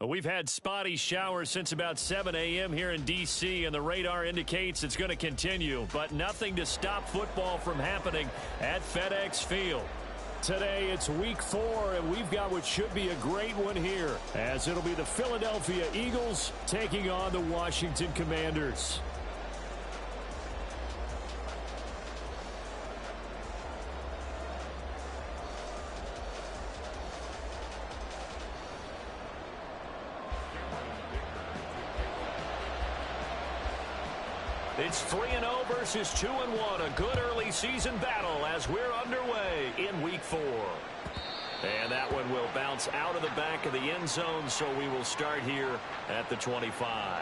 We've had spotty showers since about 7 a.m. here in D.C., and the radar indicates it's going to continue, but nothing to stop football from happening at FedEx Field. Today, it's Week 4, and we've got what should be a great one here, as it'll be the Philadelphia Eagles taking on the Washington Commanders. It's 3-0 versus 2-1. A good early season battle as we're underway in Week 4. And that one will bounce out of the back of the end zone, so we will start here at the 25.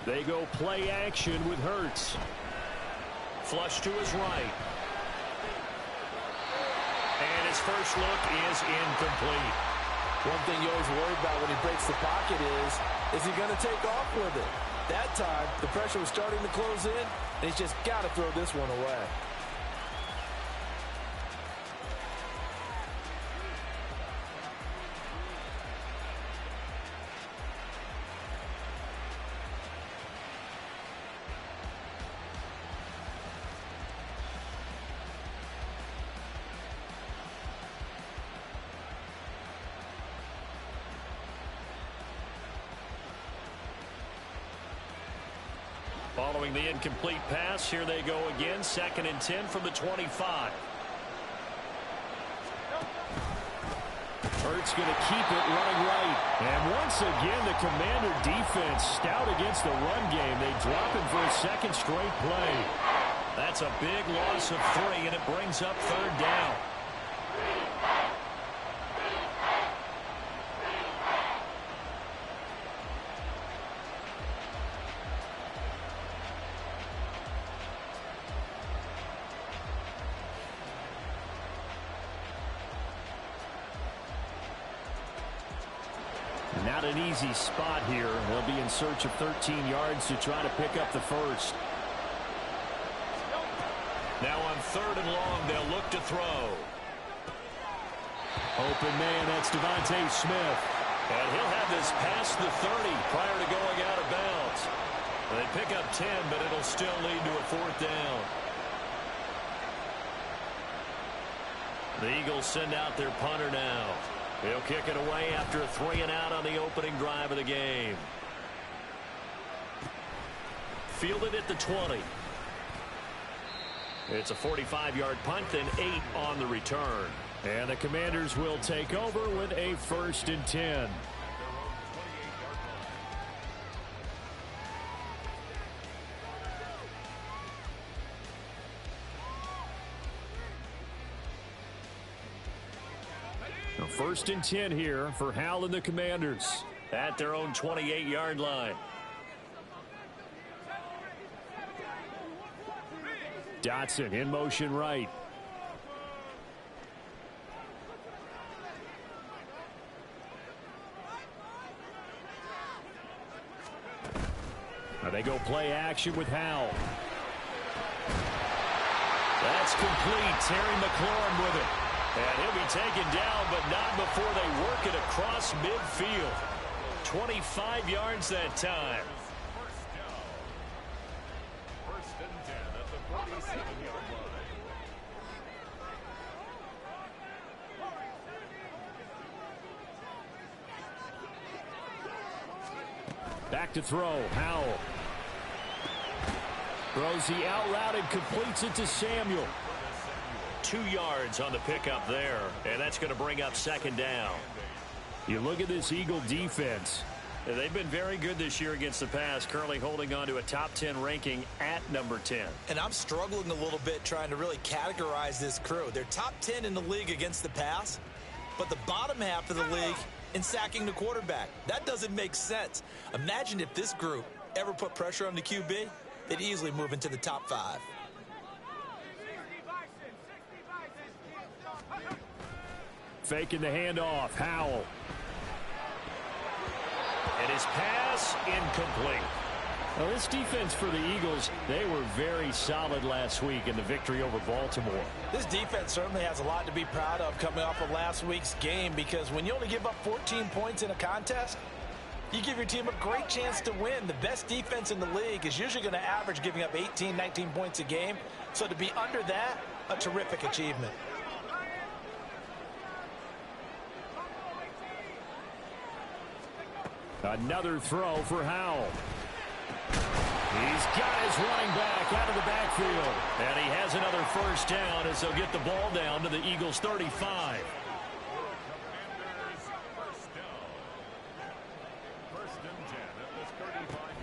They go play action with Hurts. Flush to his right. And his first look is incomplete. One thing you always worry about when he breaks the pocket is he going to take off with it? That time, the pressure was starting to close in, and he's just got to throw this one away. Following the incomplete pass, here they go again. 2nd and 10 from the 25. Hurts going to keep it running right. And once again, the Commander defense stout against the run game. They drop him for a second straight play. That's a big loss of 3, and it brings up 3rd down. Not an easy spot here. They'll be in search of 13 yards to try to pick up the first. Now on 3rd and long, they'll look to throw. Open man, that's Devontae Smith. And he'll have this past the 30 prior to going out of bounds. They pick up 10, but it'll still lead to a 4th down. The Eagles send out their punter now. He'll kick it away after a 3 and out on the opening drive of the game. Fielded at the 20. It's a 45-yard punt, then 8 on the return. And the Commanders will take over with a 1st and 10. A 1st and 10 here for Hal and the Commanders at their own 28-yard line. Dotson in motion right. Now they go play action with Hal. That's complete. Terry McLaurin with it. And he'll be taken down, but not before they work it across midfield. 25 yards that time. First and 10 at the 47-yard line. Back to throw. Howell. Throws the out route and completes it to Samuel. 2 yards on the pickup there, and that's going to bring up 2nd down. You look at this Eagle defense. They've been very good this year against the pass, currently holding on to a top 10 ranking at number 10. And I'm struggling a little bit trying to really categorize this crew. They're top 10 in the league against the pass, but the bottom half of the league in sacking the quarterback. That doesn't make sense. Imagine if this group ever put pressure on the QB, they'd easily move into the top 5. faking the handoff. Howell. And his pass incomplete. Well, this defense for the Eagles, they were very solid last week in the victory over Baltimore. This defense certainly has a lot to be proud of coming off of last week's game, because when you only give up 14 points in a contest, you give your team a great chance to win. The best defense in the league is usually going to average giving up 18, 19 points a game. So to be under that, a terrific achievement. Another throw for Howell. He's got his running back out of the backfield. And he has another first down as they'll get the ball down to the Eagles' 35.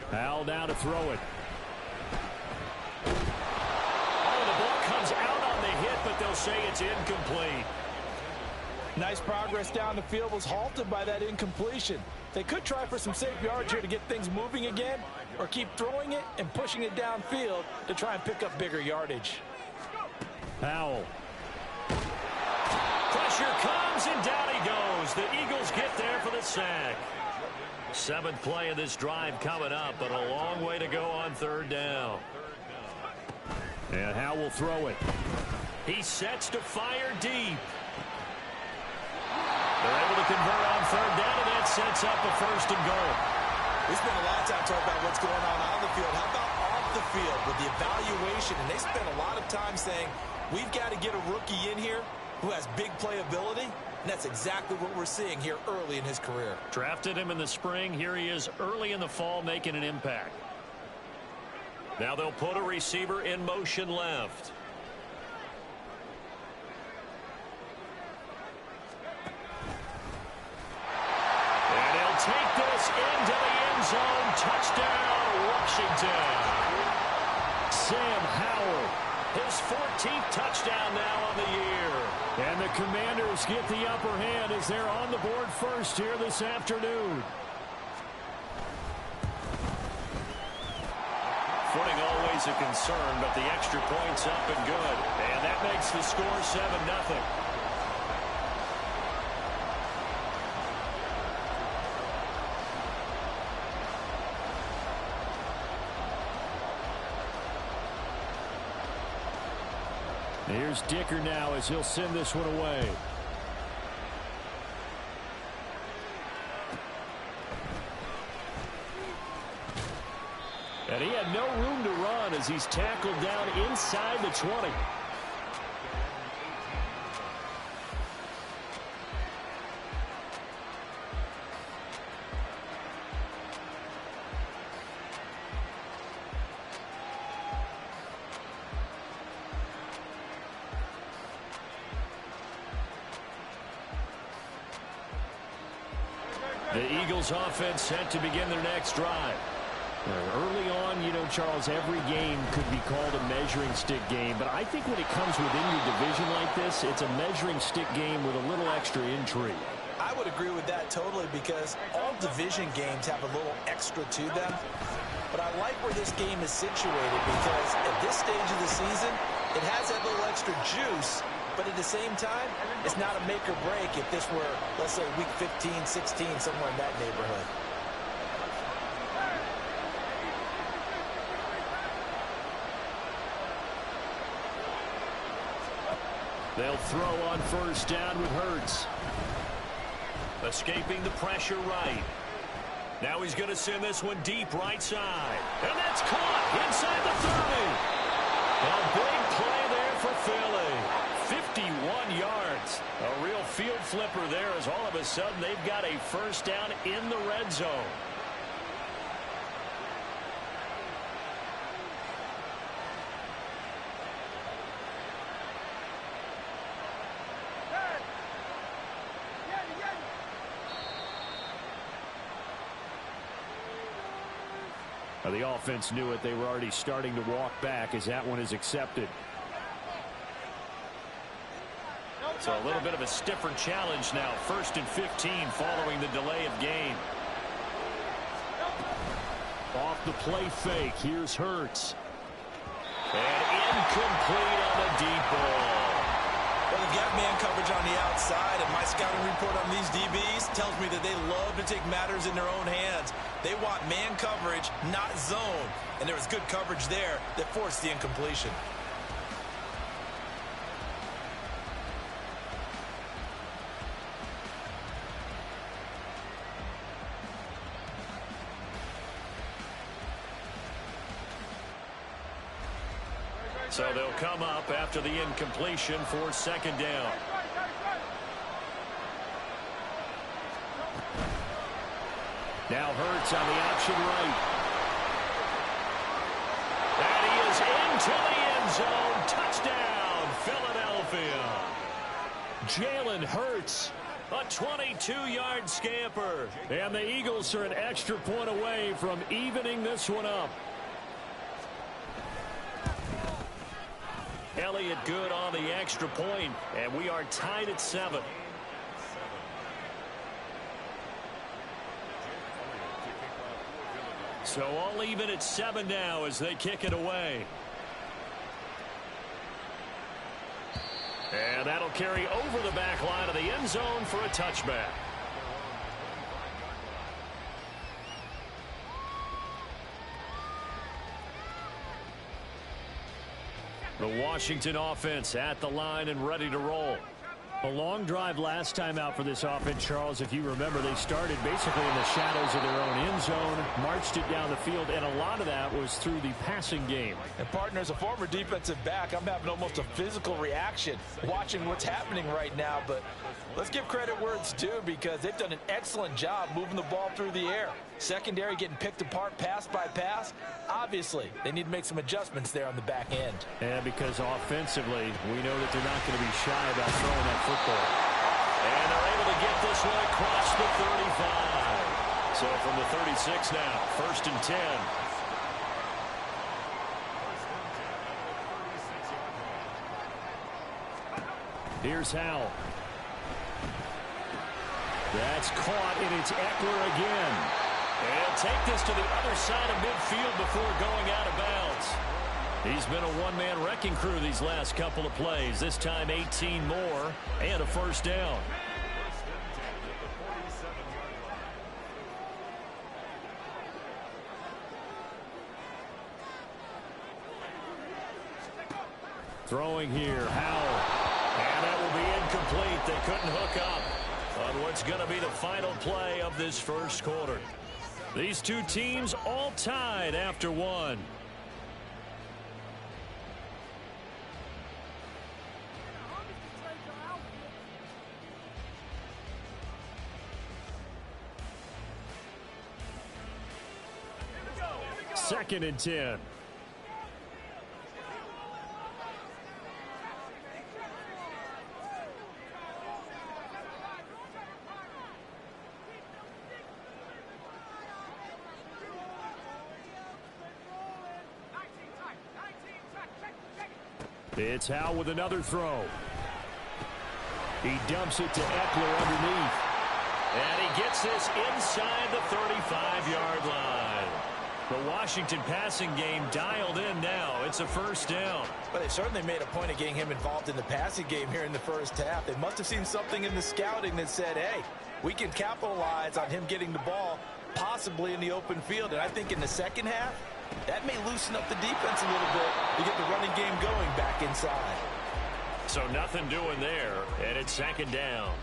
Howell down to throw it. Oh, the ball comes out on the hit, but they'll say it's incomplete. Nice progress down the field was halted by that incompletion. They could try for some safe yards here to get things moving again, or keep throwing it and pushing it downfield to try and pick up bigger yardage. Howell. Pressure comes, and down he goes. The Eagles get there for the sack. Seventh play of this drive coming up, but a long way to go on third down. And Howell will throw it. He sets to fire deep. They're able to convert on third down, and that sets up a first and goal. We spent a lot of time talking about what's going on the field. How about off the field with the evaluation? And they spent a lot of time saying, we've got to get a rookie in here who has big playability. And that's exactly what we're seeing here early in his career. Drafted him in the spring. Here he is early in the fall making an impact. Now they'll put a receiver in motion left. And he'll take this into the end zone. Touchdown, Washington. Sam Howell, his 14th touchdown now on the year. And the Commanders get the upper hand as they're on the board first here this afternoon. Footing always a concern, but the extra point's up and good. And that makes the score 7-0. Here's Dicker now as he'll send this one away. And he had no room to run as he's tackled down inside the 20. The Eagles offense set to begin their next drive. Early on, you know, Charles, every game could be called a measuring stick game, but I think when it comes within your division like this, it's a measuring stick game with a little extra intrigue. I would agree with that totally, because all division games have a little extra to them. But I like where this game is situated, because at this stage of the season, it has that little extra juice. But at the same time, it's not a make or break if this were, let's say, week 15, 16, somewhere in that neighborhood. They'll throw on first down with Hurts. Escaping the pressure right. Now he's going to send this one deep right side. And that's caught inside the 30. A big play there for Philly. 51 yards. A real field flipper there as all of a sudden they've got a first down in the red zone. The offense knew it. They were already starting to walk back as that one is accepted. So a little bit of a stiffer challenge now. 1st and 15 following the delay of game. Off the play fake. Here's Hurts. And incomplete on the deep ball. Well, you've got man coverage on the outside, and my scouting report on these DBs tells me that they love to take matters in their own hands. They want man coverage, not zone. And there was good coverage there that forced the incompletion. So they'll come up after the incompletion for second down. Now Hurts on the option right. And he is into the end zone. Touchdown, Philadelphia. Jalen Hurts, a 22-yard scamper. And the Eagles are an extra point away from evening this one up. Elliott good on the extra point, and we are tied at 7. So all even at 7 now as they kick it away. And that'll carry over the back line of the end zone for a touchback. The Washington offense at the line and ready to roll. A long drive last time out for this offense, Charles. If you remember, they started basically in the shadows of their own end zone, marched it down the field, and a lot of that was through the passing game. And partner, as a former defensive back, I'm having almost a physical reaction watching what's happening right now. But let's give credit where it's due, because they've done an excellent job moving the ball through the air. Secondary getting picked apart pass by pass. Obviously, they need to make some adjustments there on the back end. And because offensively, we know that they're not going to be shy about throwing that football. And they're able to get this one across the 35. So from the 36 now, 1st and 10. Here's Howell. That's caught, and it's Eckler again. And he'll take this to the other side of midfield before going out of bounds. He's been a one-man wrecking crew these last couple of plays. This time 18 more and a first down. Throwing here, Howell. And that will be incomplete. They couldn't hook up on what's going to be the final play of this first quarter. These two teams all tied after one. Second and 10. It's Howell with another throw. He dumps it to Eckler underneath. And he gets this inside the 35-yard line. The Washington passing game dialed in now. It's a first down. But they certainly made a point of getting him involved in the passing game here in the first half. They must have seen something in the scouting that said, hey, we can capitalize on him getting the ball possibly in the open field. And I think in the second half, that may loosen up the defense a little bit to get the running game going back inside. So nothing doing there, and it's second down.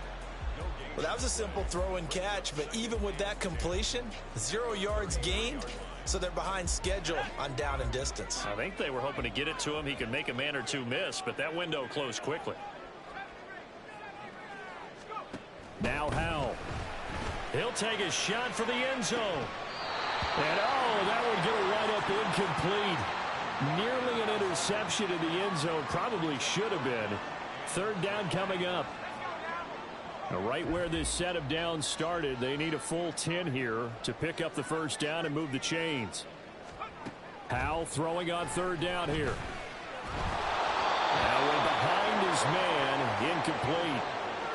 Well, that was a simple throw and catch, but even with that completion, 0 yards gained, so they're behind schedule on down and distance. I think they were hoping to get it to him. He could make a man or two miss, but that window closed quickly. Now Howell. He'll take a shot for the end zone. And, oh, that would get a right up incomplete. Nearly an interception in the end zone. Probably should have been. Third down coming up. Now, right where this set of downs started, they need a full 10 here to pick up the first down and move the chains. Howell throwing on third down here. Now we're behind his man, incomplete.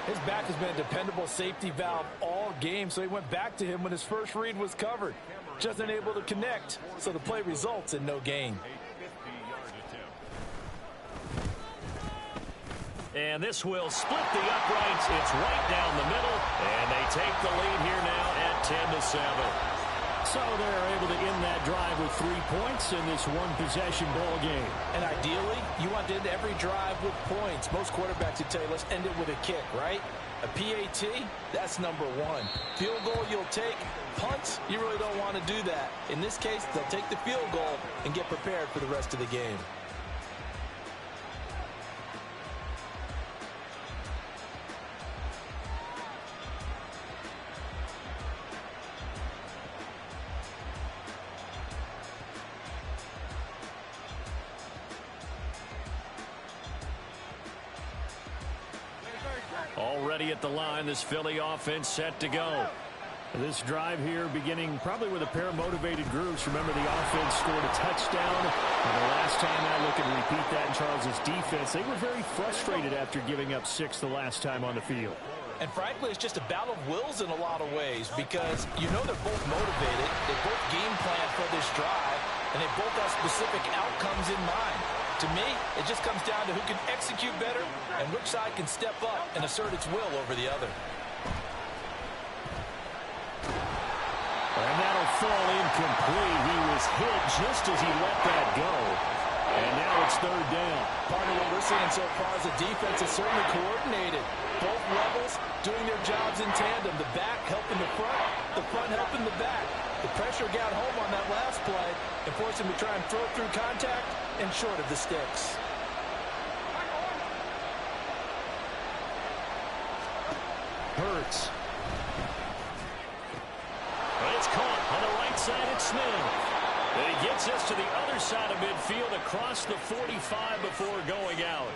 His back has been a dependable safety valve all game, so he went back to him when his first read was covered. Just unable to connect, so the play results in no gain. And this will split the uprights. It's right down the middle. And they take the lead here now at 10-7. So they're able to end that drive with 3 points in this one-possession ball game. And ideally, you want to end every drive with points. Most quarterbacks would tell you, let's end it with a kick, right? A PAT, that's number one. Field goal you'll take. Punts, you really don't want to do that. In this case, they'll take the field goal and get prepared for the rest of the game. Already at the line, this Philly offense set to go. This drive here beginning probably with a pair of motivated groups. Remember, the offense scored a touchdown. And the last time I look and repeat that in Charles' defense, they were very frustrated after giving up 6 the last time on the field. And frankly, it's just a battle of wills in a lot of ways because you know they're both motivated. They both game plan for this drive, and they both have specific outcomes in mind. To me, it just comes down to who can execute better and which side can step up and assert its will over the other. And that'll fall incomplete. He was hit just as he let that go. And now it's third down. Part of what we're seeing so far is the defense is certainly coordinated. Both levels doing their jobs in tandem. The back helping the front helping the back. The pressure got home on that last play and forced him to try and throw through contact and short of the sticks. Hurts. It's caught on the right side at Smith. And he gets us to the other side of midfield across the 45 before going out.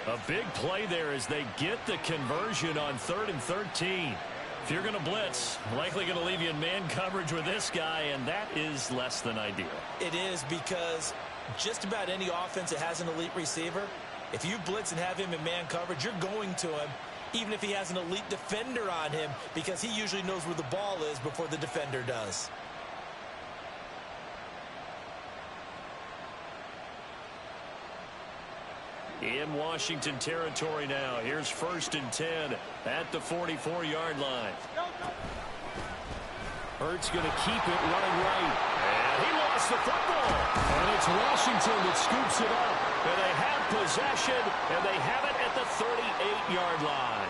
A big play there as they get the conversion on 3rd and 13. If you're going to blitz, likely going to leave you in man coverage with this guy, and that is less than ideal. It is because just about any offense that has an elite receiver, if you blitz and have him in man coverage, you're going to him, even if he has an elite defender on him, because he usually knows where the ball is before the defender does. In Washington territory now. Here's 1st and 10 at the 44-yard line. Hurts going to keep it running right. And he lost the football. And it's Washington that scoops it up. And they have possession, and they have it at the 38-yard line.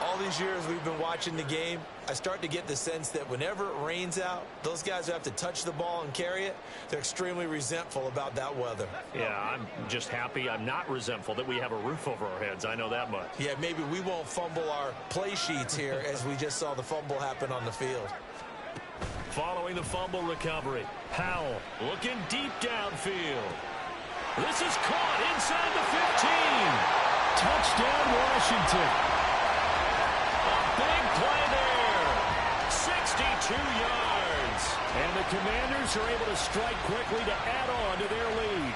All these years we've been watching the game, I start to get the sense that whenever it rains out, those guys who have to touch the ball and carry it, they're extremely resentful about that weather. Yeah, I'm just happy I'm not resentful that we have a roof over our heads. I know that much. Yeah, maybe we won't fumble our play sheets here as we just saw the fumble happen on the field. Following the fumble recovery, Howell looking deep downfield. This is caught inside the 15. Touchdown, Washington. Big play there. 62 yards. And the Commanders are able to strike quickly to add on to their lead.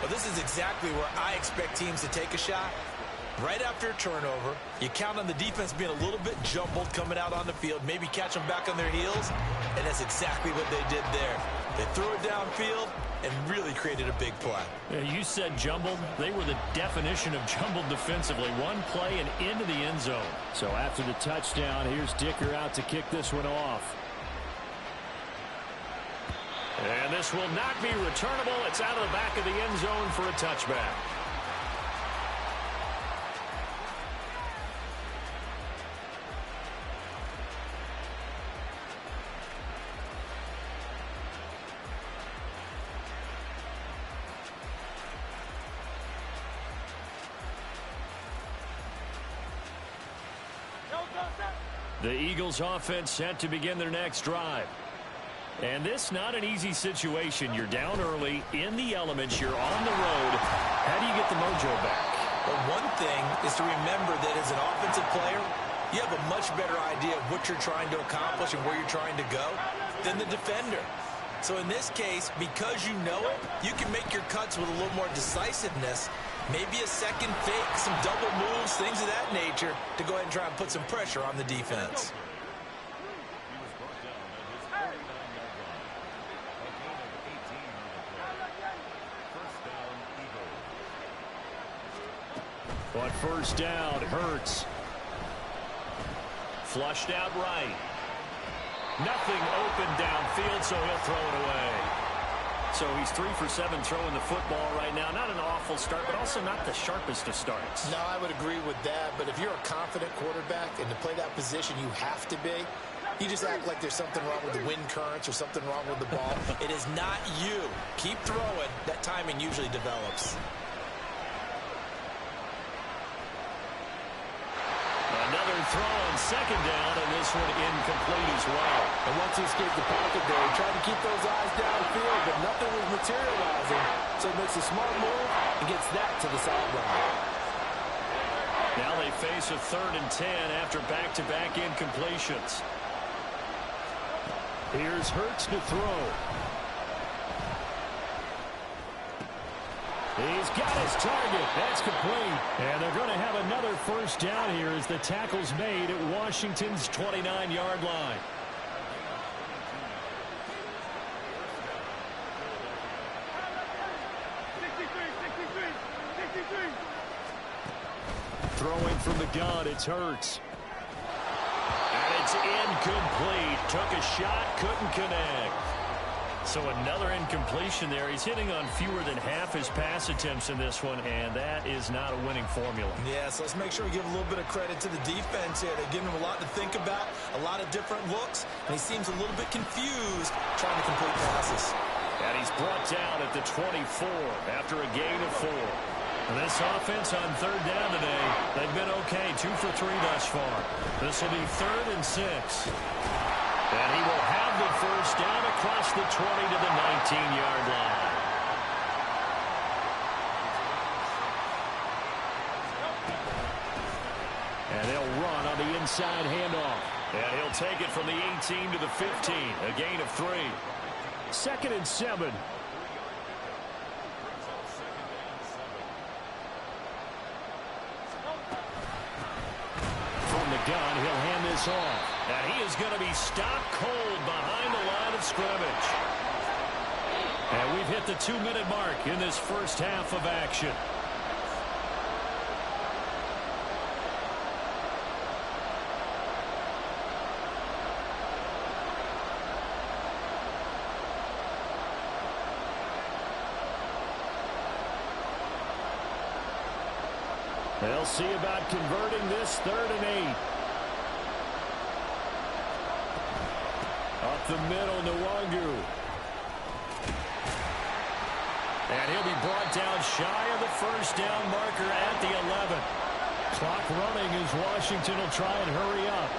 Well, this is exactly where I expect teams to take a shot. Right after a turnover, you count on the defense being a little bit jumbled coming out on the field, maybe catch them back on their heels, and that's exactly what they did there. They threw it downfield and really created a big play. You said jumbled. They were the definition of jumbled defensively. One play and into the end zone. So after the touchdown, here's Dicker out to kick this one off. And this will not be returnable. It's out of the back of the end zone for a touchback. The Eagles offense set to begin their next drive. And this not an easy situation. You're down early, in the elements, you're on the road. How do you get the mojo back? Well, one thing is to remember that as an offensive player, you have a much better idea of what you're trying to accomplish and where you're trying to go than the defender. So in this case, because you know it, you can make your cuts with a little more decisiveness. Maybe a second fake, some double moves, things of that nature to go ahead and try and put some pressure on the defense. On first down, Hurts. Flushed out right. Nothing open downfield, so he'll throw it away. So he's 3 for 7 throwing the football right now. Not an awful start, but also not the sharpest of starts. No, I would agree with that. But if you're a confident quarterback and to play that position, you have to be. You just act like there's something wrong with the wind currents or something wrong with the ball. It is not you. Keep throwing. That timing usually develops. Another throw on second down, and this one incomplete as well. And once he escaped the pocket there, he tried to keep those eyes downfield, but nothing was materializing. So he makes a smart move and gets that to the sideline. Now they face a 3rd and 10 after back-to-back incompletions. Here's Hurts to throw. He's got his target. That's complete. And they're going to have another first down here as the tackle's made at Washington's 29-yard line. Throwing from the gun, it's Hurts. And it's incomplete. Took a shot, couldn't connect. So another incompletion there. He's hitting on fewer than half his pass attempts in this one, and that is not a winning formula. Yeah, so let's make sure we give a little bit of credit to the defense here. They're giving him a lot to think about, a lot of different looks, and he seems a little bit confused trying to complete passes. And he's brought down at the 24 after a gain of 4. And this offense on 3rd down today, they've been okay, 2 for 3 thus far. This will be 3rd and 6. And he will have the first down across the 20 to the 19-yard line. And they'll run on the inside handoff. And he'll take it from the 18 to the 15, a gain of 3. 2nd and 7. From the gun, he'll hand this off. And he is going to be stopped cold behind the line of scrimmage. And we've hit the 2-minute mark in this first half of action. They'll see about converting this 3rd and 8. Up the middle, Nwangu. And he'll be brought down shy of the first down marker at the 11. Clock running as Washington will try and hurry up.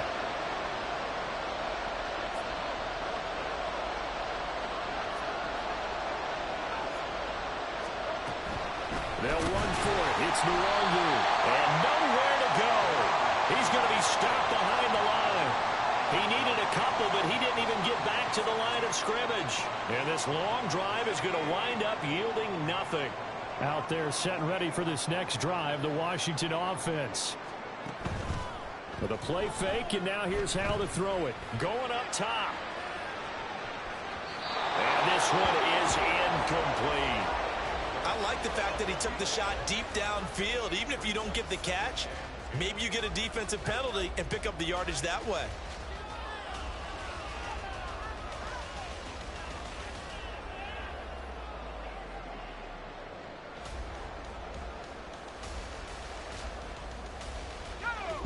They'll run for it. It's Nwangu. And nowhere to go. He's going to be stopped behind the line. He needed a couple, but he didn't even get back to the line of scrimmage. And this long drive is going to wind up yielding nothing. Out there set and ready for this next drive, the Washington offense. With a play fake, and now here's how to throw it. Going up top. And this one is incomplete. I like the fact that he took the shot deep downfield. Even if you don't get the catch, maybe you get a defensive penalty and pick up the yardage that way.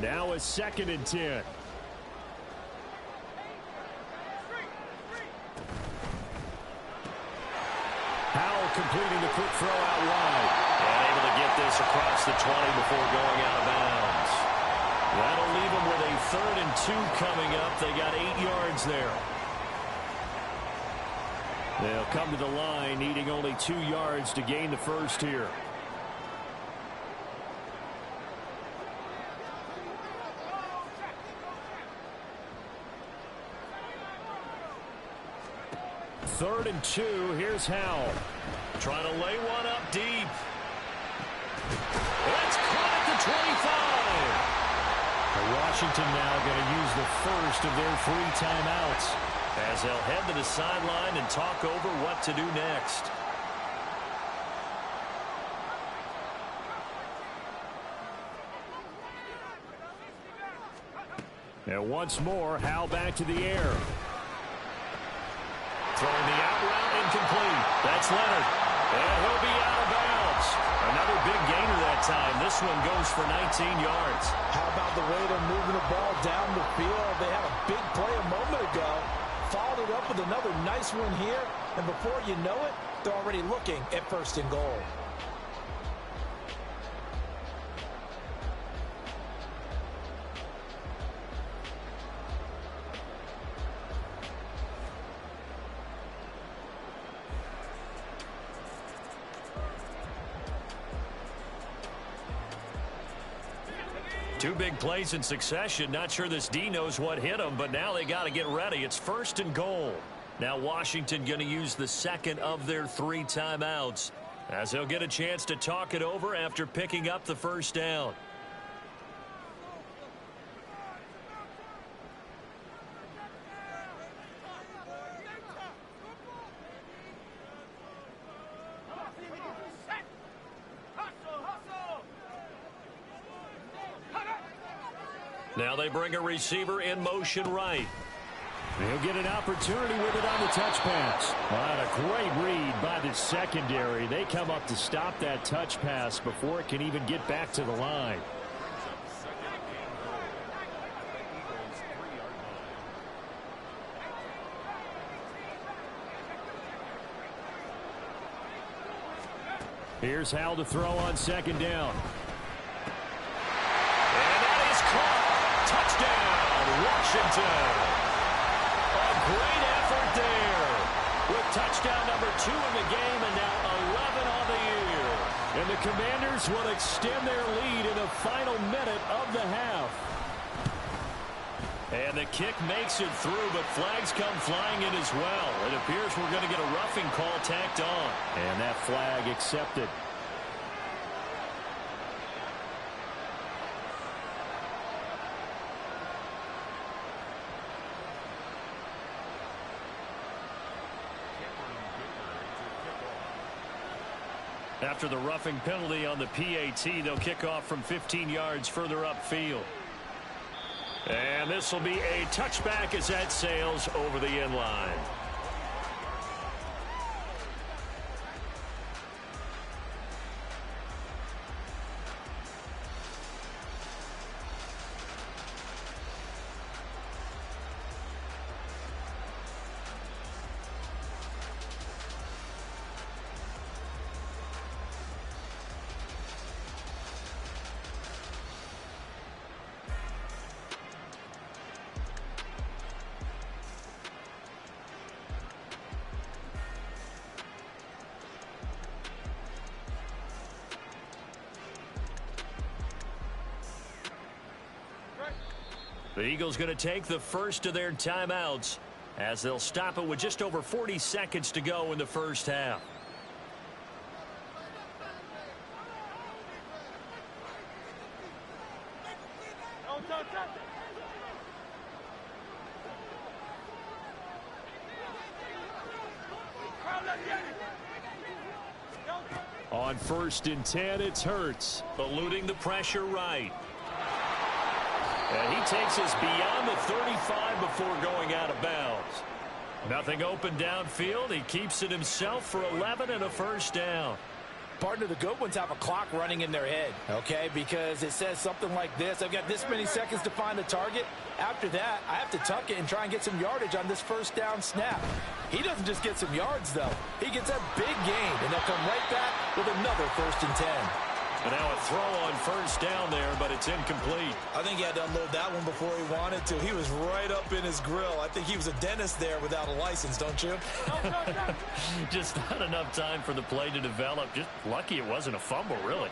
Now a 2nd and 10. Howell completing the quick throw out wide. And able to get this across the 20 before going out of bounds. That'll leave them with a 3rd and 2 coming up. They got 8 yards there. They'll come to the line needing only 2 yards to gain the first here. Third and 2. Here's Howell. Trying to lay one up deep. It's caught at the 25. Washington now going to use the first of their 3 timeouts as they'll head to the sideline and talk over what to do next. And once more, Howell back to the air. Throwing the out route, incomplete. That's Leonard. And he'll be out of bounds. Another big gainer that time. This one goes for 19 yards. How about the way they're moving the ball down the field? They had a big play a moment ago. Followed it up with another nice one here. And before you know it, they're already looking at 1st and goal. Two big plays in succession. Not sure this D knows what hit him, but now they got to get ready. It's 1st and goal. Now Washington going to use the second of their 3 timeouts as they'll get a chance to talk it over after picking up the 1st down. Now they bring a receiver in motion right. He'll get an opportunity with it on the touch pass. What a great read by the secondary. They come up to stop that touch pass before it can even get back to the line. Here's Howell to throw on 2nd down. Touchdown, Washington. A great effort there. With touchdown number 2 in the game and now 11 on the year. And the Commanders will extend their lead in the final minute of the half. And the kick makes it through, but flags come flying in as well. It appears we're going to get a roughing call tacked on. And that flag accepted. After the roughing penalty on the PAT, they'll kick off from 15 yards further upfield. And this will be a touchback as that sails over the end line. The Eagles going to take the first of their timeouts as they'll stop it with just over 40 seconds to go in the first half. On 1st and 10, it's Hurts. Eluding the pressure right. And he takes us beyond the 35 before going out of bounds. Nothing open downfield. He keeps it himself for 11 and a first down. Partner, the good ones have a clock running in their head, okay? Because it says something like this. I've got this many seconds to find the target. After that, I have to tuck it and try and get some yardage on this first down snap. He doesn't just get some yards, though. He gets a big gain, and they'll come right back with another 1st and 10. And now a throw on first down there, but it's incomplete. I think he had to unload that one before he wanted to. He was right up in his grill. I think he was a dentist there without a license, don't you? Just not enough time for the play to develop. Just lucky it wasn't a fumble, really.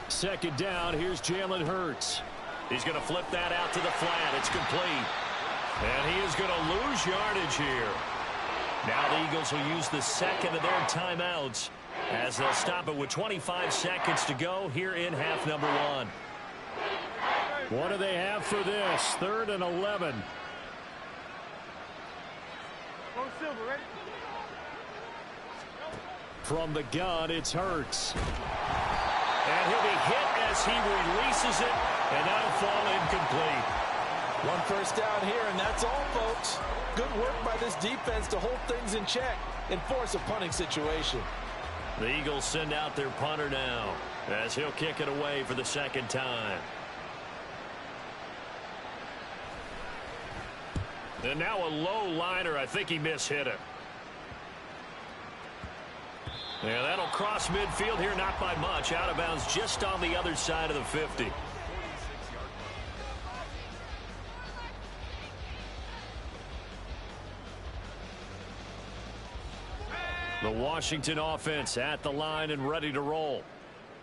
2nd down, here's Jalen Hurts. He's going to flip that out to the flat. It's complete. And he is going to lose yardage here. Now the Eagles will use the second of their timeouts as they'll stop it with 25 seconds to go here in half number 1. What do they have for this? 3rd and 11. From the gun, it's Hurts. And he'll be hit as he releases it, and that'll fall incomplete. One first down here, and that's all, folks. Good work by this defense to hold things in check and force a punting situation. The Eagles send out their punter now as he'll kick it away for the second time. And now a low liner. I think he mishit it. Yeah, that'll cross midfield here, not by much. Out of bounds just on the other side of the 50. The Washington offense at the line and ready to roll.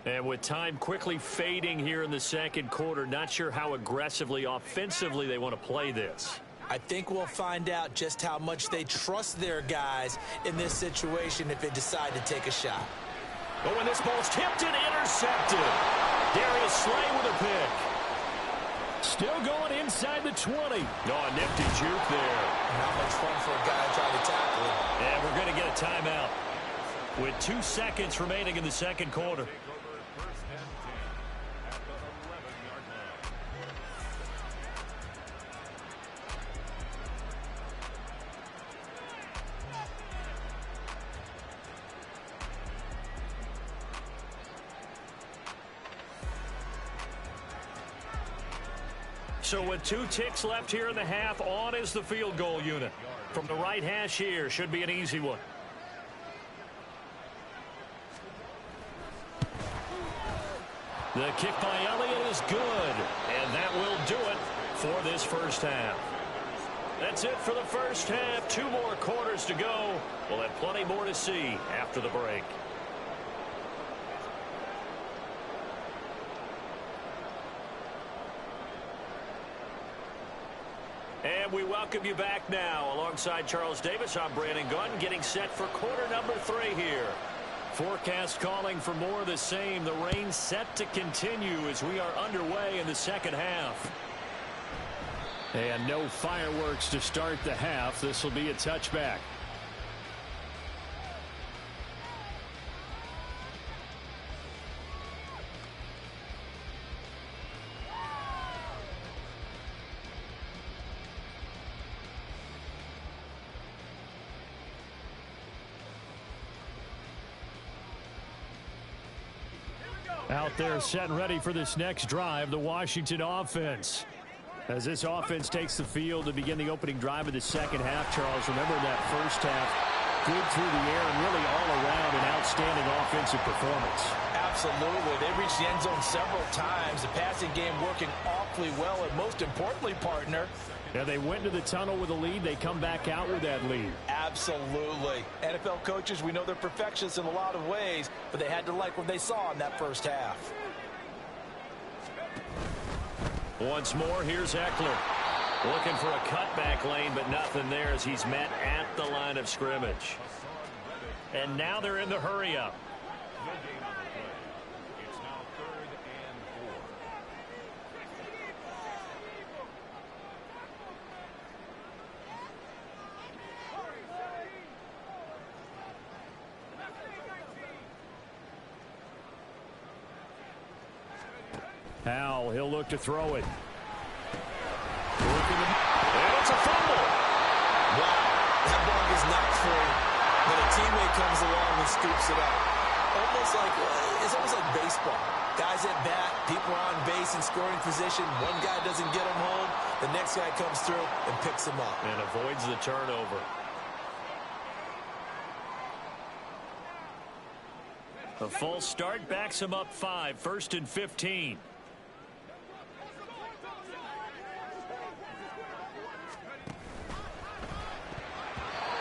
And with time quickly fading here in the second quarter, not sure how aggressively, offensively they want to play this. I think we'll find out just how much they trust their guys in this situation if they decide to take a shot. But when this ball's tipped and intercepted, Darius Slay with a pick. Still going inside the 20. Oh, a nifty juke there. Not much fun for a guy trying to tackle him. And we're going to get a timeout with 2 seconds remaining in the second quarter. So with 2 ticks left here in the half, on is the field goal unit. From the right hash here, should be an easy one. The kick by Elliott is good, and that will do it for this first half. That's it for the first half. 2 more quarters to go. We'll have plenty more to see after the break. And we welcome you back now. Alongside Charles Davis, I'm Brandon Gunn, getting set for quarter number 3 here. Forecast calling for more of the same. The rain set to continue as we are underway in the second half. And no fireworks to start the half. This will be a touchback. Out there set and ready for this next drive, the Washington offense. As this offense takes the field to begin the opening drive of the second half, Charles, remember that first half, good through the air and really all around an outstanding offensive performance. Absolutely. They reached the end zone several times. The passing game working awfully well, and most importantly, partner, yeah, they went to the tunnel with a lead. They come back out with that lead. Absolutely. NFL coaches, we know they're perfectionists in a lot of ways, but they had to like what they saw in that first half. Once more, here's Eckler. Looking for a cutback lane, but nothing there as he's met at the line of scrimmage. And now they're in the hurry-up. It's now 3rd and 4. Howell, he'll look to throw it. And it's a fumble. Wow, that ball is knocked free, but a teammate comes along and scoops it up. It's almost like baseball. Guys at bat, people are on base in scoring position. One guy doesn't get him home, the next guy comes through and picks him up. And avoids the turnover. A false start backs him up 5, 1st and 15.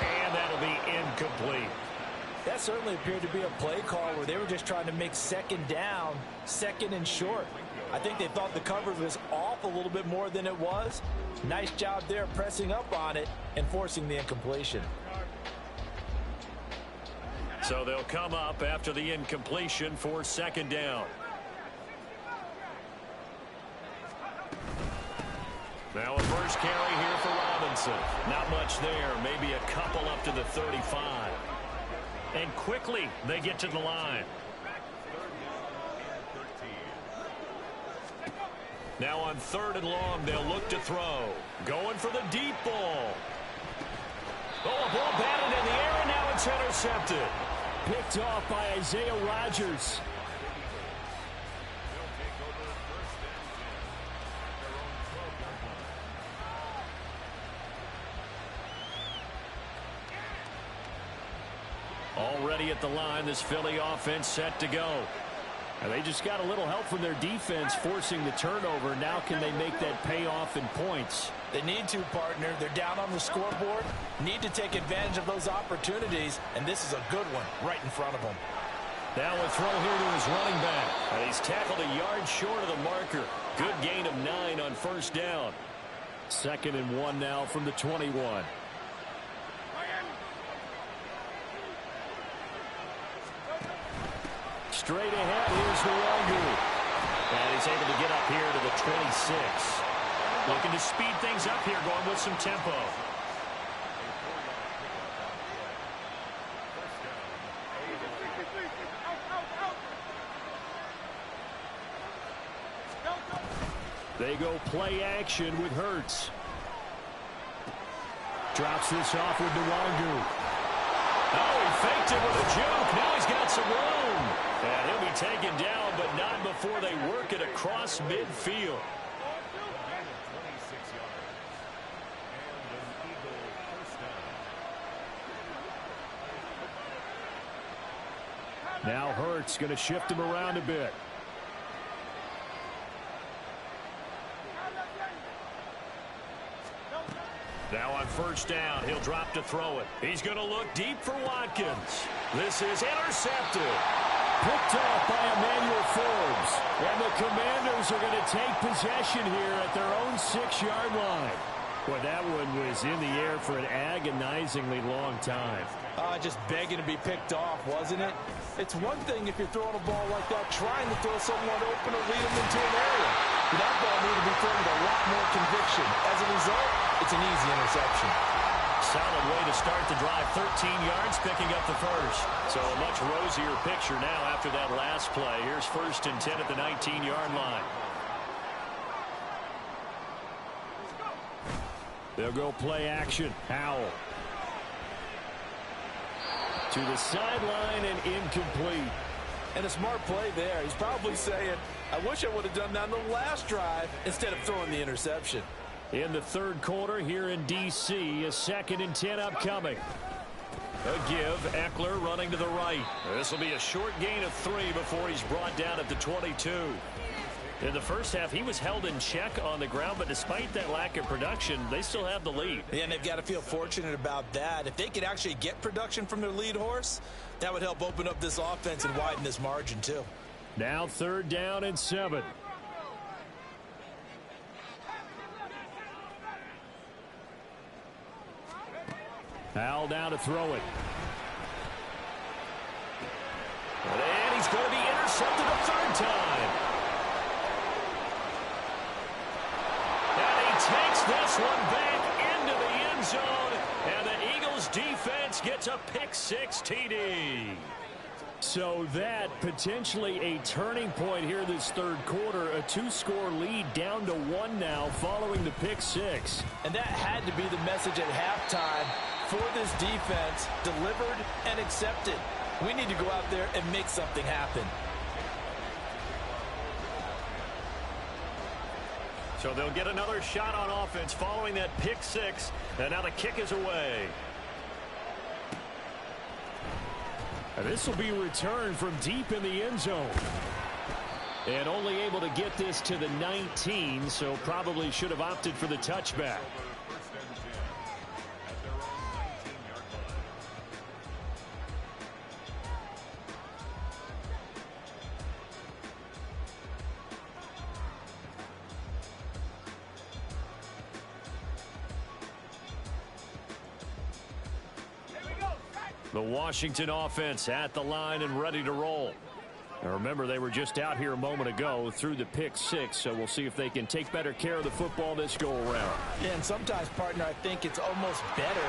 And that'll be incomplete. That certainly appeared to be a play call where they were just trying to make second down, 2nd and short. I think they thought the coverage was off a little bit more than it was. Nice job there pressing up on it and forcing the incompletion. So they'll come up after the incompletion for 2nd down. Now a first carry here for Robinson. Not much there, maybe a couple up to the 35. And quickly they get to the line. Now on 3rd and long, they'll look to throw. Going for the deep ball. Oh, a ball batted in the air, and now it's intercepted. Picked off by Isaiah Rodgers. Already at the line, this Philly offense set to go. And they just got a little help from their defense forcing the turnover. Now can they make that pay off in points? They need to, partner. They're down on the scoreboard. Need to take advantage of those opportunities, and this is a good one right in front of them. Now a throw here to his running back. And he's tackled a yard short of the marker. Good gain of 9 on 1st down. 2nd and 1 now from the 21. Straight ahead, here's Nwangu. And he's able to get up here to the 26. Looking to speed things up here, going with some tempo. They go play action with Hurts. Drops this off with Nwangu. Oh, he faked it with a juke. Now he's got some room. And he'll be taken down, but not before they work it across midfield. Now Hurts going to shift him around a bit. Now on 1st down, he'll drop to throw it. He's going to look deep for Watkins. This is intercepted. Picked off by Emmanuel Forbes. And the Commanders are going to take possession here at their own 6-yard line. Boy, that one was in the air for an agonizingly long time. Just begging to be picked off, wasn't it? It's one thing if you're throwing a ball like that, trying to throw someone open or lead them into an area. But that ball needed to be thrown with a lot more conviction. As a result, it's an easy interception. Solid way to start the drive. 13 yards, picking up the first. So a much rosier picture now after that last play. Here's 1st and 10 at the 19-yard line. They'll go play action. Howell. To the sideline and incomplete. And a smart play there. He's probably saying, I wish I would have done that on the last drive instead of throwing the interception. In the 3rd quarter here in D.C., a 2nd and 10 upcoming. A give, Eckler running to the right. This will be a short gain of 3 before he's brought down at the 22. In the first half, he was held in check on the ground, but despite that lack of production, they still have the lead. Yeah, and they've got to feel fortunate about that. If they could actually get production from their lead horse, that would help open up this offense and widen this margin too. Now 3rd down and 7. Howell down to throw it. And he's going to be intercepted a 3rd time. And he takes this one back into the end zone. And the Eagles defense gets a pick-6 TD. So that potentially a turning point here this 3rd quarter. A 2-score lead down to 1 now following the pick-6. And that had to be the message at halftime for this defense, delivered and accepted. We need to go out there and make something happen. So they'll get another shot on offense following that pick-6. And now the kick is away. And this will be returned from deep in the end zone. And only able to get this to the 19, so probably should have opted for the touchback. The Washington offense at the line and ready to roll. Now remember, they were just out here a moment ago through the pick-6, so we'll see if they can take better care of the football this go-around. Yeah, and sometimes, partner, I think it's almost better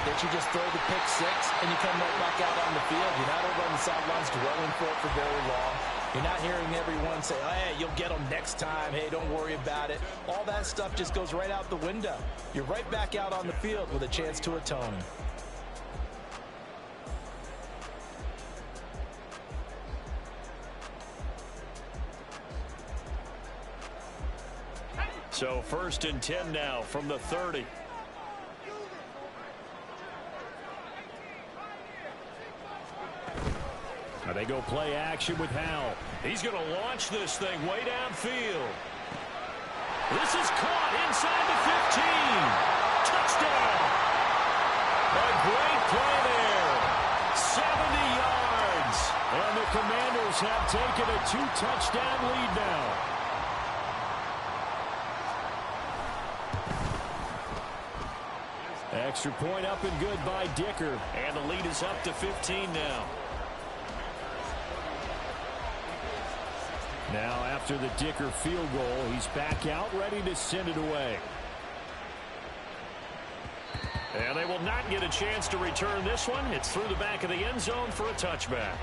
that you just throw the pick-6 and you come right back out on the field. You're not over on the sidelines dwelling for it for very long. You're not hearing everyone say, oh, hey, you'll get them next time. Hey, don't worry about it. All that stuff just goes right out the window. You're right back out on the field with a chance to atone. So 1st and 10 now from the 30. Now they go play action with Howell. He's going to launch this thing way downfield. This is caught inside the 15. Touchdown. A great play there. 70 yards. And the Commanders have taken a 2-touchdown lead now. Extra point up and good by Dicker. And the lead is up to 15 now. Now after the Dicker field goal, he's back out ready to send it away. And they will not get a chance to return this one. It's through the back of the end zone for a touchback.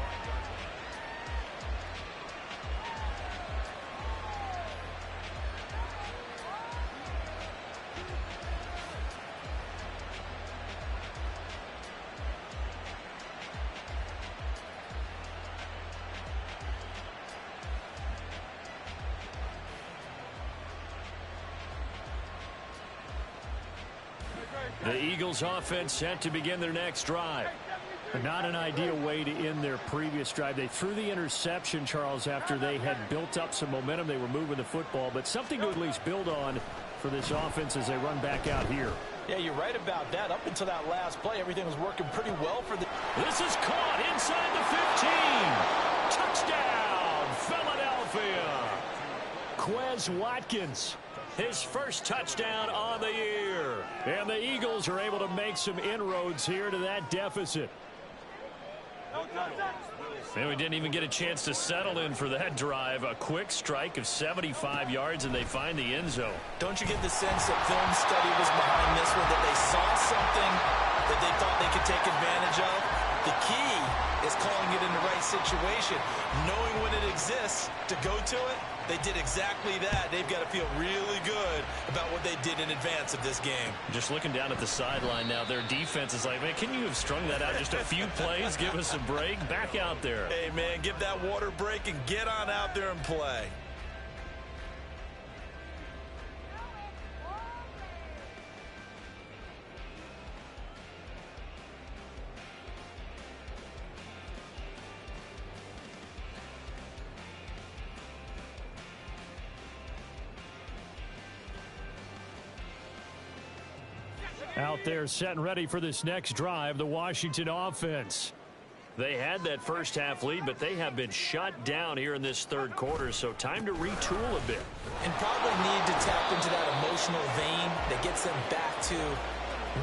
The Eagles offense set to begin their next drive. Not an ideal way to end their previous drive. They threw the interception, Charles, after they had built up some momentum. They were moving the football, but something to at least build on for this offense as they run back out here. Yeah, you're right about that. Up until that last play, everything was working pretty well for the... This is caught inside the 15. Touchdown, Philadelphia. Quez Watkins. His first touchdown on the year. And the Eagles are able to make some inroads here to that deficit. And we didn't even get a chance to settle in for that drive. A quick strike of 75 yards, and they find the end zone. Don't you get the sense that film study was behind this one, that they saw something that they thought they could take advantage of? The key is calling it in the right situation, knowing when it exists to go to it. They did exactly that. They've got to feel really good about what they did in advance of this game. Just looking down at the sideline now, their defense is like, man, can you have strung that out just a few plays? Give us a break. Back out there. Hey, man, give that water break and get on out there and play. Out there set and ready for this next drive, the Washington offense. They had that first half lead, but they have been shut down here in this third quarter, so time to retool a bit. And probably need to tap into that emotional vein that gets them back to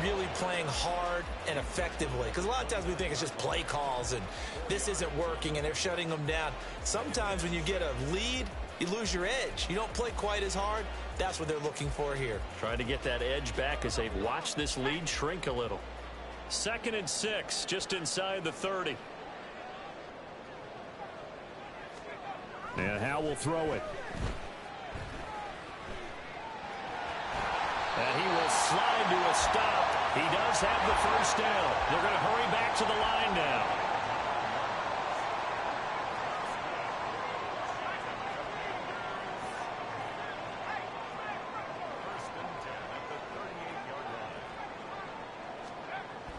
really playing hard and effectively. Because a lot of times we think it's just play calls and this isn't working and they're shutting them down. Sometimes when you get a lead, you lose your edge. You don't play quite as hard. That's what they're looking for here. Trying to get that edge back as they've watched this lead shrink a little. 2nd and 6, just inside the 30. And Howell will throw it. And he will slide to a stop. He does have the first down. They're going to hurry back to the line now.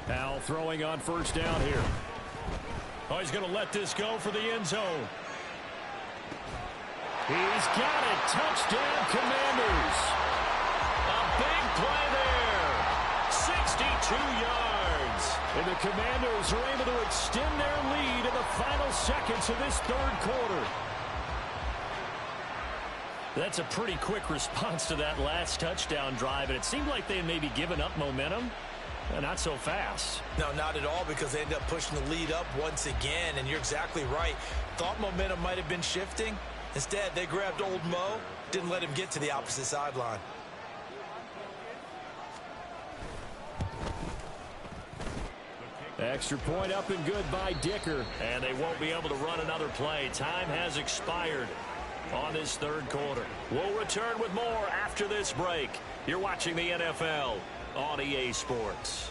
Howell throwing on first down here. Oh, he's going to let this go for the end zone. He's got it. Touchdown, Commanders. A big play there. 62 yards. And the Commanders are able to extend their lead in the final seconds of this third quarter. That's a pretty quick response to that last touchdown drive, and it seemed like they had maybe given up momentum. Not so fast. No, not at all, because they end up pushing the lead up once again, and you're exactly right. Thought momentum might have been shifting. Instead, they grabbed old Mo, didn't let him get to the opposite sideline. Extra point up and good by Dicker. And they won't be able to run another play. Time has expired on this third quarter. We'll return with more after this break. You're watching the NFL on EA Sports.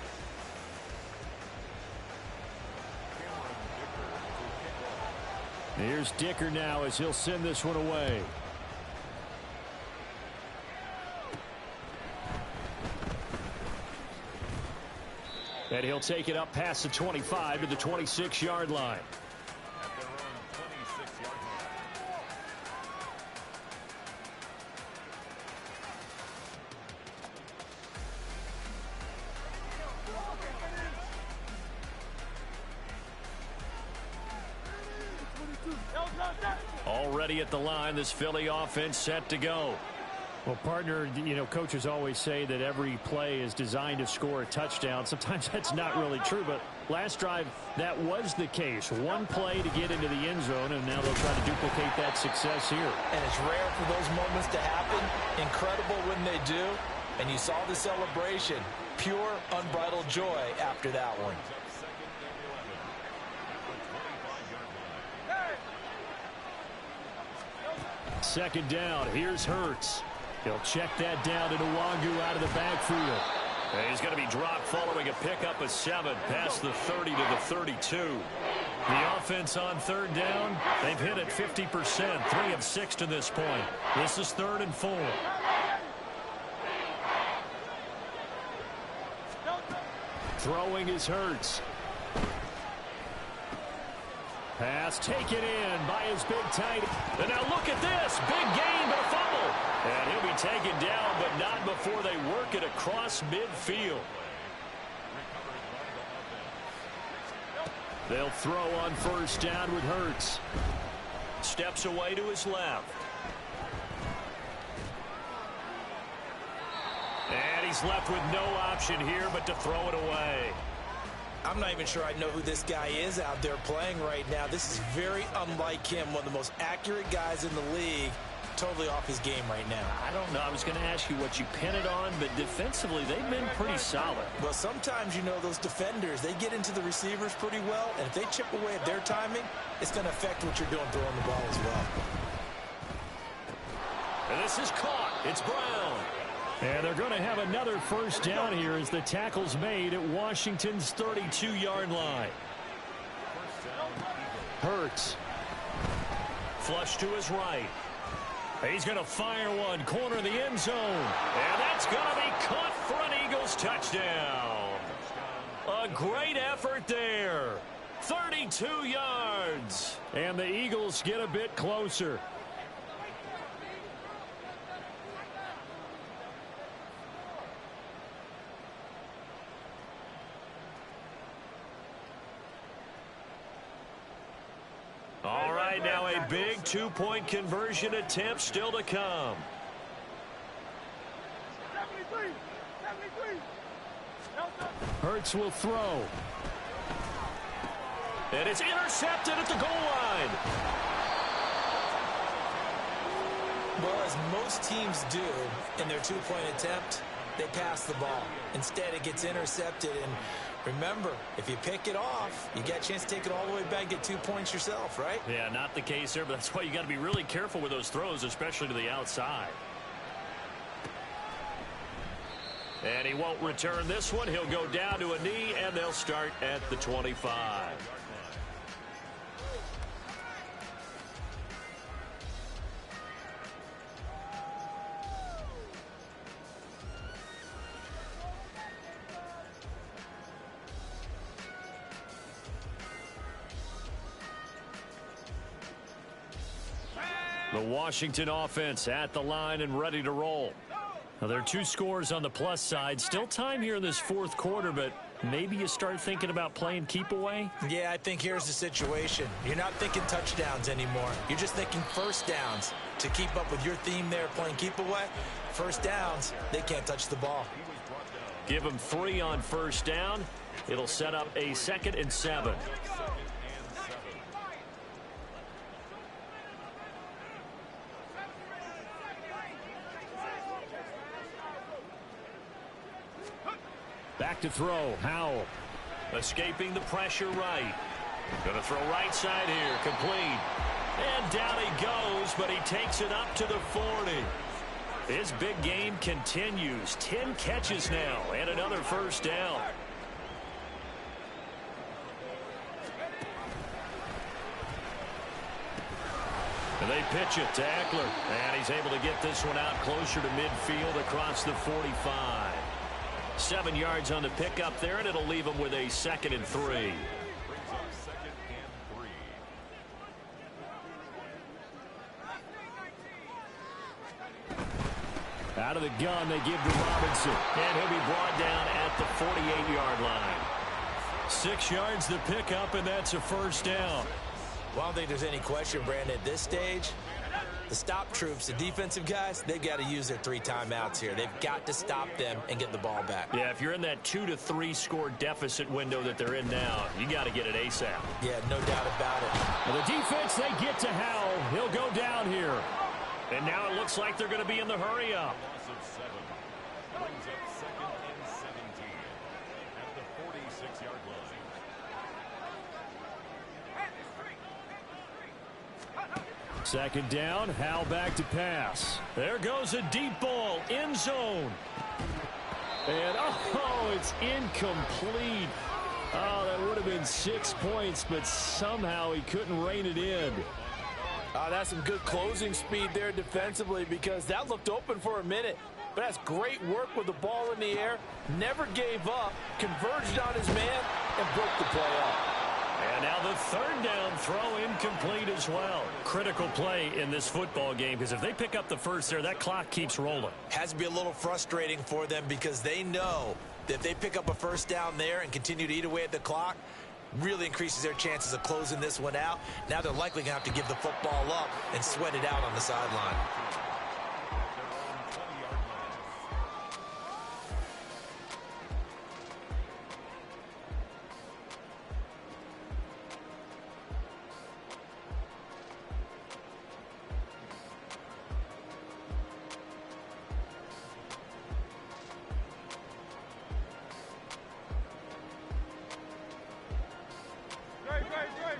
Here's Dicker now as he'll send this one away. And he'll take it up past the 25 to the 26-yard line. At their own 26-yard line. Already at the line, this Philly offense set to go. Well, partner, coaches always say that every play is designed to score a touchdown. Sometimes that's not really true, but last drive, that was the case. One play to get into the end zone, and now they'll try to duplicate that success here. And it's rare for those moments to happen. Incredible when they do. And you saw the celebration. Pure, unbridled joy after that one. Second down, here's Hurts. He'll check that down to Nwangu out of the backfield. And he's going to be dropped following a pickup of 7 past the 30 to the 32. The offense on third down, they've hit it 50%, 3 of 6 to this point. This is 3rd and 4. Throwing is Hurts. Pass taken in by his big tight. And now look at this. Big gain, but a fumble. And he'll be taken down, but not before they work it across midfield. They'll throw on first down with Hurts. Steps away to his left. And he's left with no option here but to throw it away. I'm not even sure I know who this guy is out there playing right now. This is very unlike him, one of the most accurate guys in the league. Totally off his game right now. I don't know. I was going to ask you what you pin it on, but defensively, they've been pretty solid. Well, sometimes, those defenders, they get into the receivers pretty well, and if they chip away at their timing, it's going to affect what you're doing throwing the ball as well. And this is caught. It's Brown. And they're going to have another first down here as the tackle's made at Washington's 32-yard line. Hurts. Flush to his right. He's going to fire one, corner of the end zone. And that's going to be caught for an Eagles touchdown. A great effort there. 32 yards. And the Eagles get a bit closer. All right, now a big two-point conversion attempt still to come. Hurts will throw. And it's intercepted at the goal line. Well, as most teams do in their two-point attempt, they pass the ball. Instead, it gets intercepted. And remember, if you pick it off, you get a chance to take it all the way back and get 2 points yourself, right? Yeah, not the case there, but that's why you got to be really careful with those throws, especially to the outside. And he won't return this one. He'll go down to a knee, and they'll start at the 25. The Washington offense at the line and ready to roll. Now, there are 2 scores on the plus side. Still time here in this fourth quarter, but maybe you start thinking about playing keep away? Yeah, I think here's the situation. You're not thinking touchdowns anymore. You're just thinking first downs. To keep up with your theme there, playing keep away, first downs, they can't touch the ball. Give them 3 on first down. It'll set up a 2nd and 7. Back to throw, Howell. Escaping the pressure right. Going to throw right side here. Complete. And down he goes, but he takes it up to the 40. His big game continues. 10 catches now and another first down. And they pitch it to Eckler. And he's able to get this one out closer to midfield across the 45. 7 yards on the pickup there, and it'll leave him with a 2nd and 3. Brings up 2nd and 3. Out of the gun, they give to Robinson. And he'll be brought down at the 48-yard line. 6 yards the pickup, and that's a first down. Well, I don't think there's any question, Brandon, at this stage, the stop troops, the defensive guys, they've got to use their 3 timeouts here. They've got to stop them and get the ball back. Yeah, if you're in that 2 to 3 score deficit window that they're in now, you got to get it ASAP. Yeah, no doubt about it. Well, the defense, they get to Howell. He'll go down here. And now it looks like they're going to be in the hurry up. Loss of 7. Brings up 2nd and 17 at the 46-yard line. Second down, Howell back to pass. There goes a deep ball, end zone. And, oh, it's incomplete. Oh, that would have been 6 points, but somehow he couldn't rein it in. That's some good closing speed there defensively, because that looked open for a minute. But that's great work with the ball in the air. Never gave up, converged on his man, and broke the play up. And now the 3rd down throw incomplete as well. Critical play in this football game, because if they pick up the first there, that clock keeps rolling. Has to be a little frustrating for them, because they know that if they pick up a first down there and continue to eat away at the clock, really increases their chances of closing this one out. Now they're likely going to have to give the football up and sweat it out on the sideline.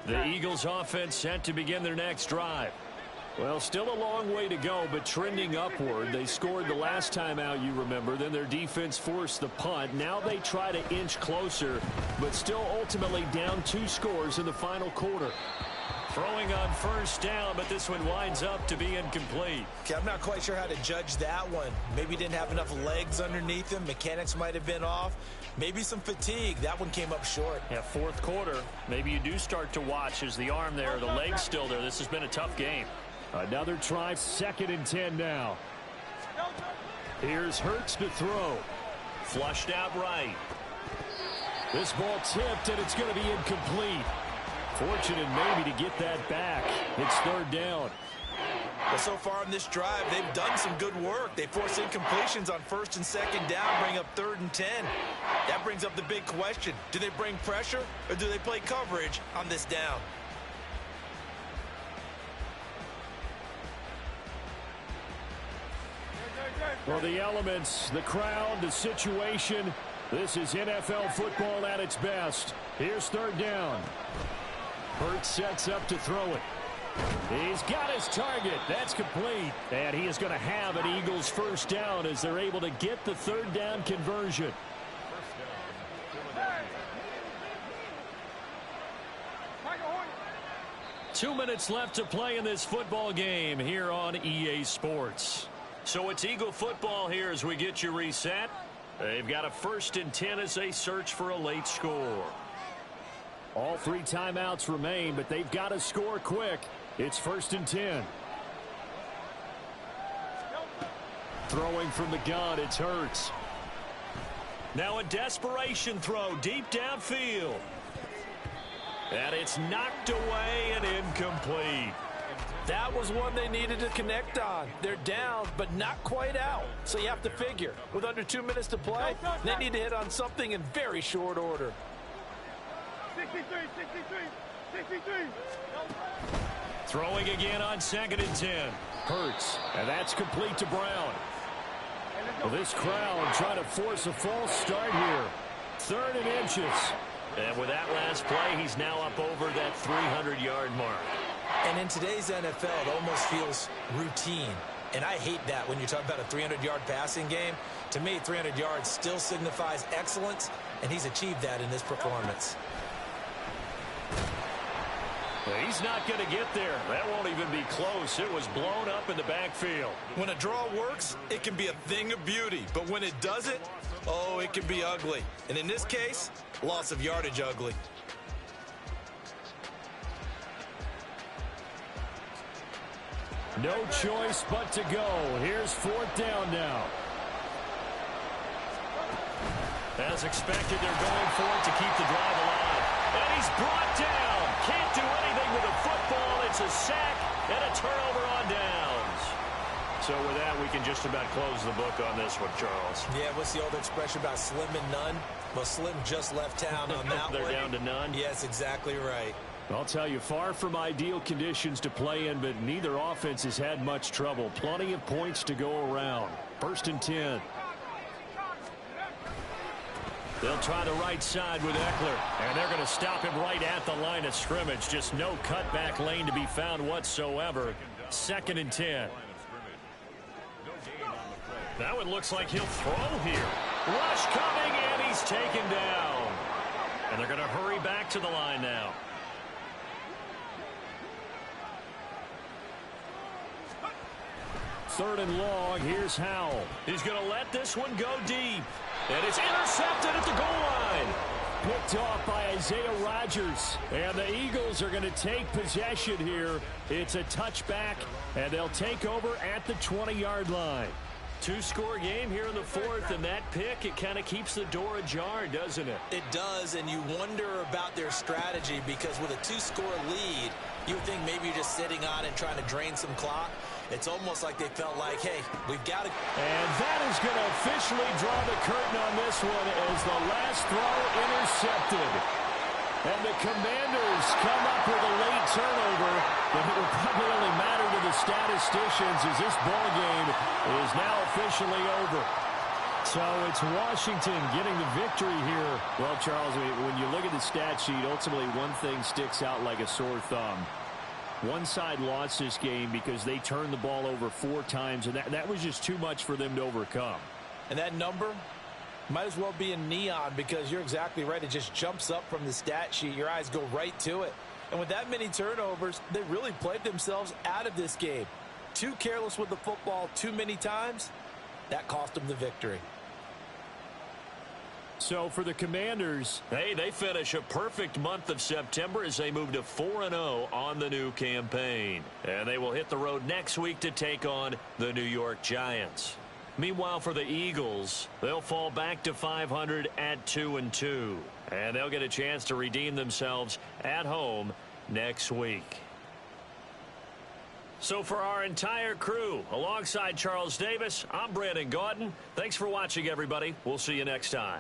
The Eagles offense set to begin their next drive. Well, still a long way to go, but trending upward. They scored the last time out, you remember. Then their defense forced the punt. Now they try to inch closer, but still ultimately down 2 scores in the final quarter. Throwing on first down, but this one winds up to be incomplete. Okay, I'm not quite sure how to judge that one. Maybe didn't have enough legs underneath him. Mechanics might have been off. Maybe some fatigue. That one came up short. Yeah, 4th quarter. Maybe you do start to watch as the arm there, the leg's still there. This has been a tough game. Another try, 2nd and 10 now. Here's Hurts to throw. Flushed out right. This ball tipped, and it's going to be incomplete. Fortunate maybe to get that back. It's 3rd down. Well, so far in this drive, they've done some good work. They force incompletions on 1st and 2nd down, bring up 3rd and 10. That brings up the big question. Do they bring pressure, or do they play coverage on this down? Well, the elements, the crowd, the situation. This is NFL football at its best. Here's 3rd down. Hurts sets up to throw it. He's got his target. That's complete. And he is going to have an Eagles first down as they're able to get the 3rd down conversion. 2 minutes left to play in this football game here on EA Sports. So it's Eagle football here as we get you reset. They've got a 1st and 10 as they search for a late score. All 3 timeouts remain, but they've got to score quick. It's 1st and 10. Throwing from the gun, it's Hurts. Now a desperation throw deep downfield. And it's knocked away and incomplete. That was one they needed to connect on. They're down, but not quite out. So you have to figure, with under 2 minutes to play, they need to hit on something in very short order. 63. Throwing again on 2nd and 10. Hurts, and that's complete to Brown. Well, this crowd trying to force a false start here. 3rd and inches. And with that last play, he's now up over that 300-yard mark. And in today's NFL, it almost feels routine. And I hate that when you talk about a 300-yard passing game. To me, 300 yards still signifies excellence, and he's achieved that in this performance. He's not going to get there. That won't even be close. It was blown up in the backfield. When a draw works, it can be a thing of beauty. But when it doesn't, oh, it can be ugly. And in this case, loss of yardage ugly. No choice but to go. Here's 4th down now. As expected, they're going for it to keep the drive alive. And he's brought down. Can't do anything with the football. It's a sack and a turnover on downs. So with that, we can just about close the book on this one, Charles. Yeah, what's the old expression about slim and none? Well, Slim just left town on that They're one. down to none? Yes, exactly right. I'll tell you, far from ideal conditions to play in, but neither offense has had much trouble. Plenty of points to go around. 1st and 10. They'll try the right side with Eckler, and they're going to stop him right at the line of scrimmage. Just no cutback lane to be found whatsoever. 2nd and 10. Now it looks like he'll throw here. Rush coming, and he's taken down. And they're going to hurry back to the line now. Third and long. Here's Howell. He's going to let this one go deep. And it's intercepted at the goal line. Picked off by Isaiah Rodgers. And the Eagles are going to take possession here. It's a touchback, and they'll take over at the 20-yard line. Two-score game here in the 4th, and that pick, it kind of keeps the door ajar, doesn't it? It does, and you wonder about their strategy because with a 2-score lead, you would think maybe you're just sitting on it trying to drain some clock. It's almost like they felt like, hey, we've got to. And that is going to officially draw the curtain on this one as the last throw intercepted. And the Commanders come up with a late turnover, but it will probably only matter to the statisticians as this ball game is now officially over. So it's Washington getting the victory here. Well, Charles, when you look at the stat sheet, ultimately one thing sticks out like a sore thumb. One side lost this game because they turned the ball over 4 times, and that was just too much for them to overcome. And that number might as well be in neon because you're exactly right. It just jumps up from the stat sheet. Your eyes go right to it. And with that many turnovers, they really played themselves out of this game. Too careless with the football too many times. That cost them the victory. So for the Commanders, hey, they finish a perfect month of September as they move to 4-0 on the new campaign. And they will hit the road next week to take on the New York Giants. Meanwhile, for the Eagles, they'll fall back to 500 at 2-2. And they'll get a chance to redeem themselves at home next week. So for our entire crew, alongside Charles Davis, I'm Brandon Gaudin. Thanks for watching, everybody. We'll see you next time.